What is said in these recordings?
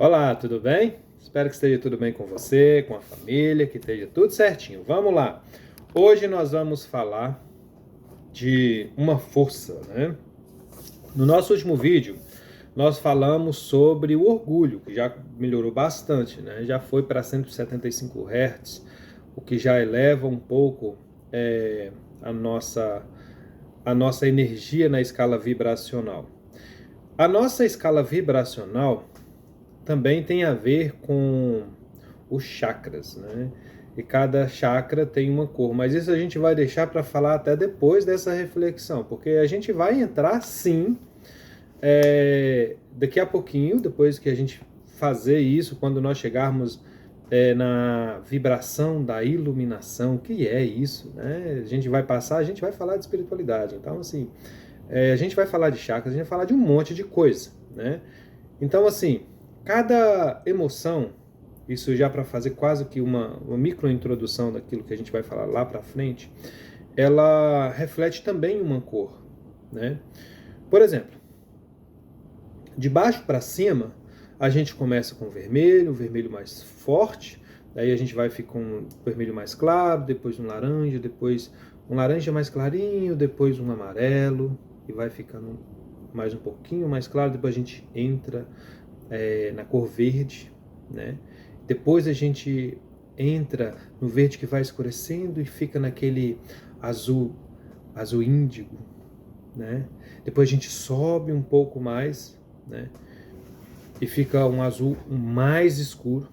Olá, tudo bem? Espero que esteja tudo bem com você, com a família, que esteja tudo certinho. Vamos lá. Hoje nós vamos falar de uma força, né? No nosso último vídeo, nós falamos sobre o orgulho, que já melhorou bastante, né? Já foi para 175 Hz, o que já eleva um pouco a nossa energia na escala vibracional. A nossa escala vibracional também tem a ver com os chakras, né? E cada chakra tem uma cor, mas isso a gente vai deixar para falar até depois dessa reflexão, porque a gente vai entrar sim, daqui a pouquinho, depois que a gente fazer isso, quando nós chegarmos na vibração da iluminação, que é isso, né? A gente vai passar, a gente vai falar de espiritualidade, então assim, a gente vai falar de chakras, a gente vai falar de um monte de coisa, né? Então assim, cada emoção, isso já para fazer quase que uma microintrodução daquilo que a gente vai falar lá para frente, ela reflete também uma cor, né? Por exemplo, de baixo para cima, a gente começa com o vermelho mais forte, daí a gente vai ficar com um vermelho mais claro, depois um laranja, depois um laranja mais clarinho, depois um amarelo, e vai ficando mais um pouquinho mais claro, depois a gente entra na cor verde, né? Depois a gente entra no verde que vai escurecendo e fica naquele azul, azul índigo, né? Depois a gente sobe um pouco mais, né? E fica um azul mais escuro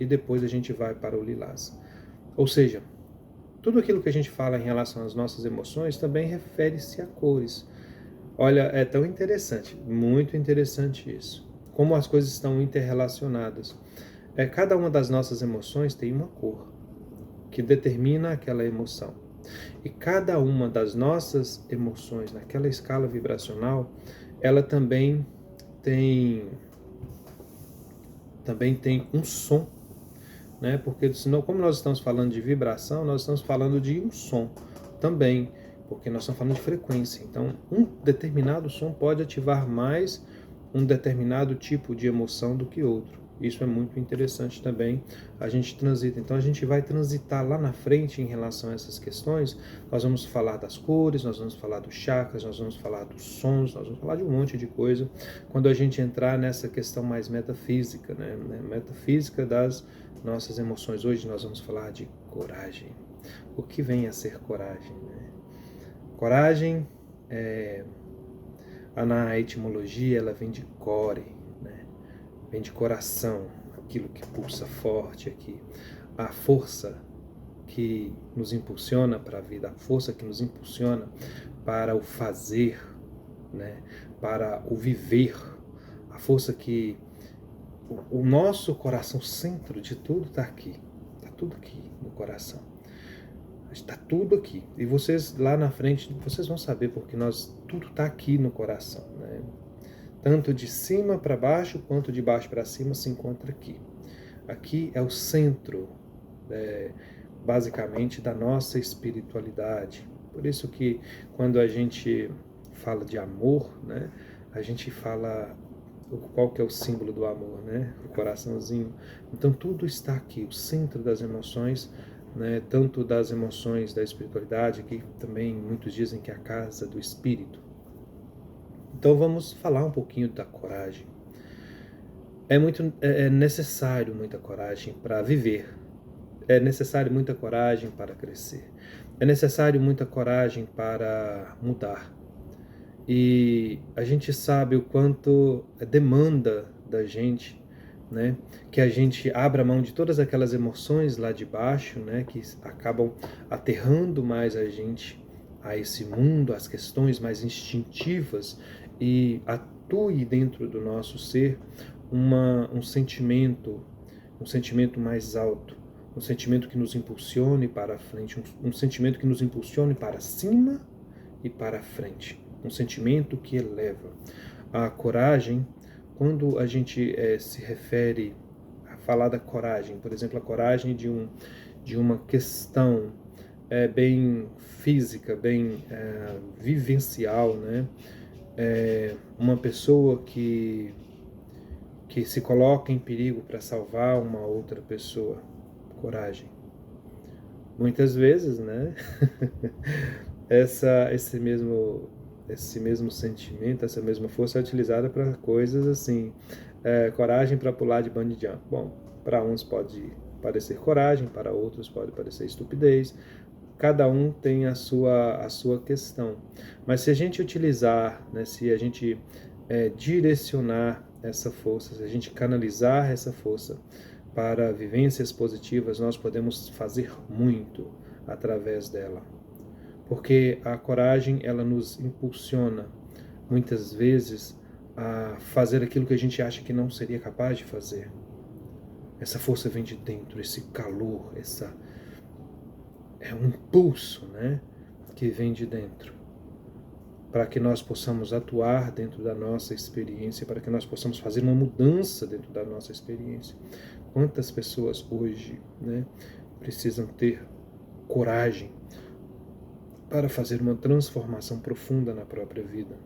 e depois a gente vai para o lilás. Ou seja, tudo aquilo que a gente fala em relação às nossas emoções também refere-se a cores. Olha, é tão interessante, muito interessante isso. Como as coisas estão interrelacionadas. Cada uma das nossas emoções tem uma cor que determina aquela emoção. E cada uma das nossas emoções naquela escala vibracional, ela também tem um som, né? Porque senão, como nós estamos falando de vibração, nós estamos falando de um som também, porque nós estamos falando de frequência. Então, um determinado som pode ativar mais um determinado tipo de emoção do que outro. Isso é muito interessante também, a gente transita. Então a gente vai transitar lá na frente em relação a essas questões. Nós vamos falar das cores, nós vamos falar dos chakras, nós vamos falar dos sons, nós vamos falar de um monte de coisa quando a gente entrar nessa questão mais metafísica, né? Metafísica das nossas emoções. Hoje nós vamos falar de coragem. O que vem a ser coragem, né? Coragem, na etimologia, ela vem de core, né? Vem de coração, aquilo que pulsa forte aqui. A força que nos impulsiona para a vida, a força que nos impulsiona para o fazer, né? Para o viver, a força que o nosso coração, centro de tudo está aqui, está tudo aqui no coração. Está tudo aqui. E vocês lá na frente, vocês vão saber porque tudo está aqui no coração, né? Tanto de cima para baixo, quanto de baixo para cima se encontra aqui. Aqui é o centro, basicamente, da nossa espiritualidade. Por isso que quando a gente fala de amor, né, a gente fala qual que é o símbolo do amor, né? O coraçãozinho. Então tudo está aqui, o centro das emoções, né? Tanto das emoções da espiritualidade, que também muitos dizem que é a casa do espírito. Então vamos falar um pouquinho da coragem. É necessário muita coragem para viver. É necessário muita coragem para crescer. É necessário muita coragem para mudar. E a gente sabe o quanto demanda da gente, né? Que a gente abra mão de todas aquelas emoções lá de baixo, né? Que acabam aterrando mais a gente a esse mundo, as questões mais instintivas, e atue dentro do nosso ser um sentimento mais alto, um sentimento que nos impulsione para a frente, um sentimento que nos impulsione para cima e para a frente, um sentimento que eleva. A coragem, quando a gente se refere a falar da coragem, por exemplo, a coragem de uma questão bem física, bem vivencial, né? Uma pessoa que que se coloca em perigo para salvar uma outra pessoa. Coragem. Muitas vezes, né? esse mesmo sentimento, essa mesma força é utilizada para coisas assim, coragem para pular de bungee jump. Bom, para uns pode parecer coragem, para outros pode parecer estupidez. Cada um tem a sua questão. Mas se a gente utilizar, né, se a gente direcionar essa força, se a gente canalizar essa força para vivências positivas, nós podemos fazer muito através dela. Porque a coragem, ela nos impulsiona, muitas vezes, a fazer aquilo que a gente acha que não seria capaz de fazer. Essa força vem de dentro, esse calor, é um impulso, né, que vem de dentro, para que nós possamos atuar dentro da nossa experiência, para que nós possamos fazer uma mudança dentro da nossa experiência. Quantas pessoas hoje, né, precisam ter coragem para fazer uma transformação profunda na própria vida?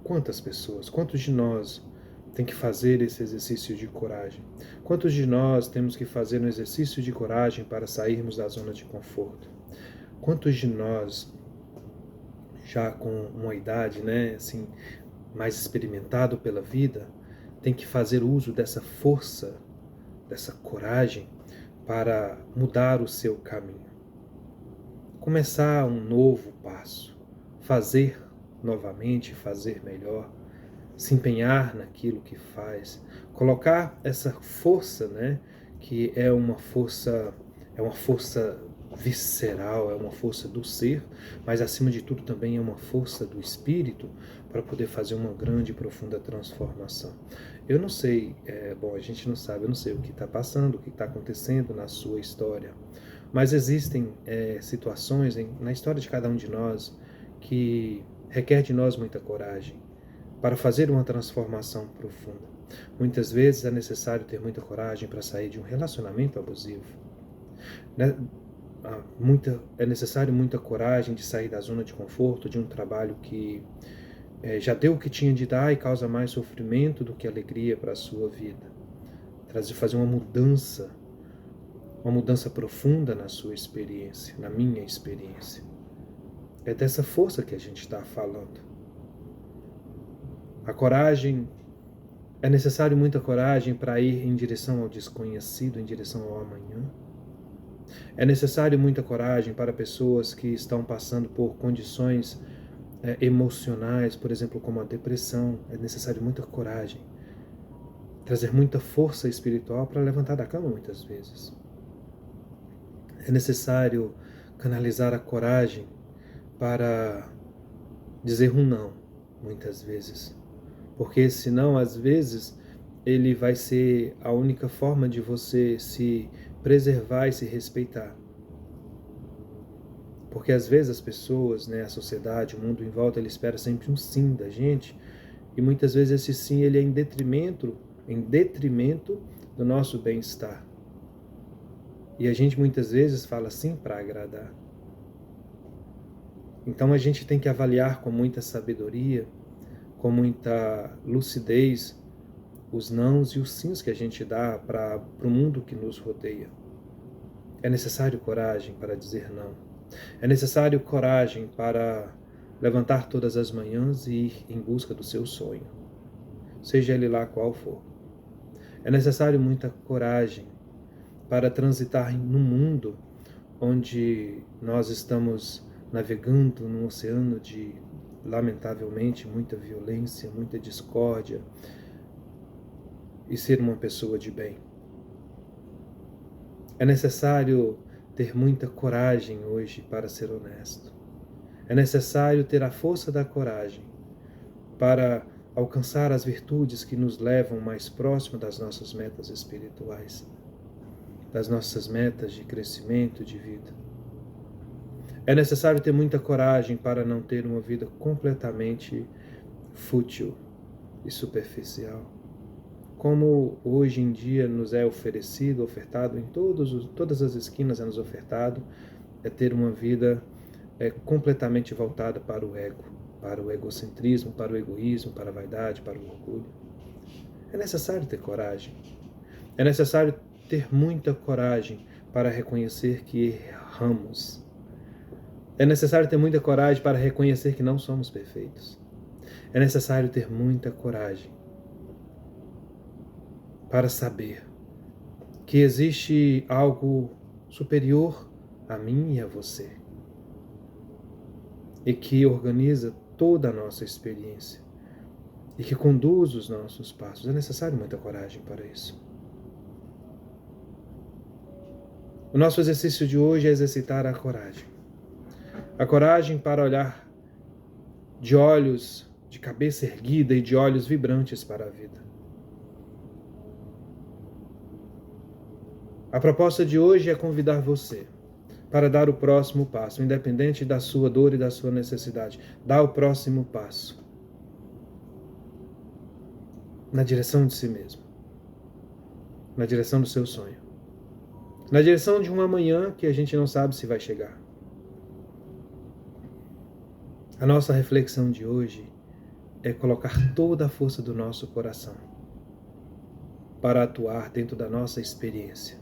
Quantas pessoas, quantos de nós tem que fazer esse exercício de coragem? Quantos de nós temos que fazer um exercício de coragem para sairmos da zona de conforto? Quantos de nós, já com uma idade, né, assim, mais experimentado pela vida, tem que fazer uso dessa força, dessa coragem para mudar o seu caminho? Começar um novo passo, fazer novamente, fazer melhor, se empenhar naquilo que faz, colocar essa força, né, que é uma força visceral, é uma força do ser, mas acima de tudo também é uma força do espírito para poder fazer uma grande e profunda transformação. Eu não sei, bom, a gente não sabe, eu não sei o que está passando, o que está acontecendo na sua história, mas existem situações na história de cada um de nós que requer de nós muita coragem para fazer uma transformação profunda. Muitas vezes é necessário ter muita coragem para sair de um relacionamento abusivo. É necessário muita coragem de sair da zona de conforto, de um trabalho que já deu o que tinha de dar e causa mais sofrimento do que alegria para a sua vida. Fazer uma mudança profunda na sua experiência, na minha experiência. É dessa força que a gente está falando. A coragem, é necessário muita coragem para ir em direção ao desconhecido, em direção ao amanhã. É necessário muita coragem para pessoas que estão passando por condições emocionais, por exemplo, como a depressão. É necessário muita coragem, trazer muita força espiritual para levantar da cama muitas vezes. É necessário canalizar a coragem para dizer um não, muitas vezes. Porque senão, às vezes, ele vai ser a única forma de você se preservar e se respeitar. Porque às vezes as pessoas, né, a sociedade, o mundo em volta, ele espera sempre um sim da gente, e muitas vezes esse sim ele é em detrimento do nosso bem-estar. E a gente muitas vezes fala sim para agradar. Então a gente tem que avaliar com muita sabedoria, com muita lucidez, os nãos e os sims que a gente dá para o mundo que nos rodeia. É necessário coragem para dizer não. É necessário coragem para levantar todas as manhãs e ir em busca do seu sonho, seja ele lá qual for. É necessário muita coragem para transitar num mundo onde nós estamos navegando num oceano de, lamentavelmente, muita violência, muita discórdia, e ser uma pessoa de bem. É necessário ter muita coragem hoje para ser honesto. É necessário ter a força da coragem para alcançar as virtudes que nos levam mais próximo das nossas metas espirituais, das nossas metas de crescimento de vida. É necessário ter muita coragem para não ter uma vida completamente fútil e superficial. Como hoje em dia nos é ofertado, em todas as esquinas é nos ofertado, é ter uma vida completamente voltada para o ego, para o egocentrismo, para o egoísmo, para a vaidade, para o orgulho. É necessário ter coragem. É necessário ter muita coragem para reconhecer que erramos. É necessário ter muita coragem para reconhecer que não somos perfeitos. É necessário ter muita coragem para saber que existe algo superior a mim e a você e que organiza toda a nossa experiência e que conduz os nossos passos. É necessário muita coragem para isso. O nosso exercício de hoje é exercitar a coragem. A coragem para olhar de olhos, de cabeça erguida e de olhos vibrantes para a vida. A proposta de hoje é convidar você para dar o próximo passo, independente da sua dor e da sua necessidade. Dá o próximo passo na direção de si mesmo, na direção do seu sonho, na direção de um amanhã que a gente não sabe se vai chegar. A nossa reflexão de hoje é colocar toda a força do nosso coração para atuar dentro da nossa experiência.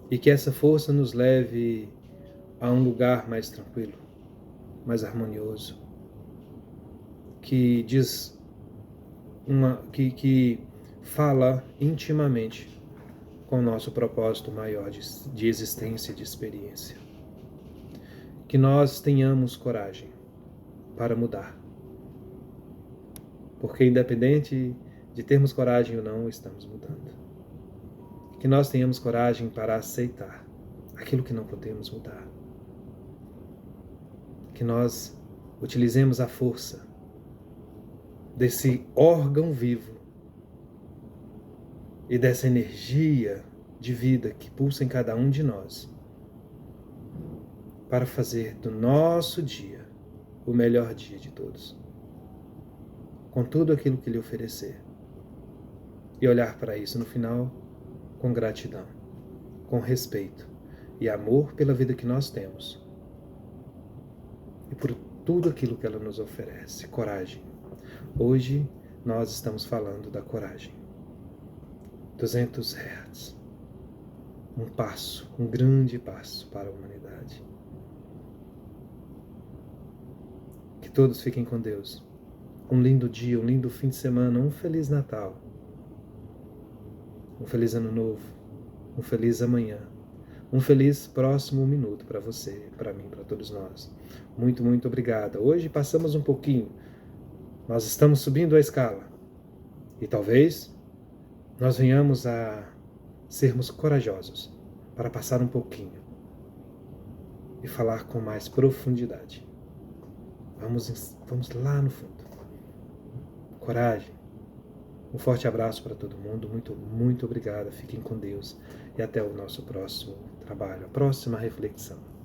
E que essa força nos leve a um lugar mais tranquilo, mais harmonioso, que fala intimamente com o nosso propósito maior de existência e de experiência. Que nós tenhamos coragem para mudar. Porque independente de termos coragem ou não, estamos mudando. Que nós tenhamos coragem para aceitar aquilo que não podemos mudar. Que nós utilizemos a força desse órgão vivo e dessa energia de vida que pulsa em cada um de nós para fazer do nosso dia o melhor dia de todos. Com tudo aquilo que lhe oferecer. E olhar para isso no final com gratidão, com respeito e amor pela vida que nós temos e por tudo aquilo que ela nos oferece. Coragem. Hoje nós estamos falando da coragem. 200 Hz. Um passo, um grande passo para a humanidade. Que todos fiquem com Deus. Um lindo dia, um lindo fim de semana, um feliz Natal. Um feliz ano novo, um feliz amanhã, um feliz próximo minuto para você, para mim, para todos nós. Muito, muito obrigada. Hoje passamos um pouquinho, nós estamos subindo a escala e talvez nós venhamos a sermos corajosos para passar um pouquinho e falar com mais profundidade. Vamos lá no fundo. Coragem. Um forte abraço para todo mundo, muito, muito obrigado, fiquem com Deus e até o nosso próximo trabalho, a próxima reflexão.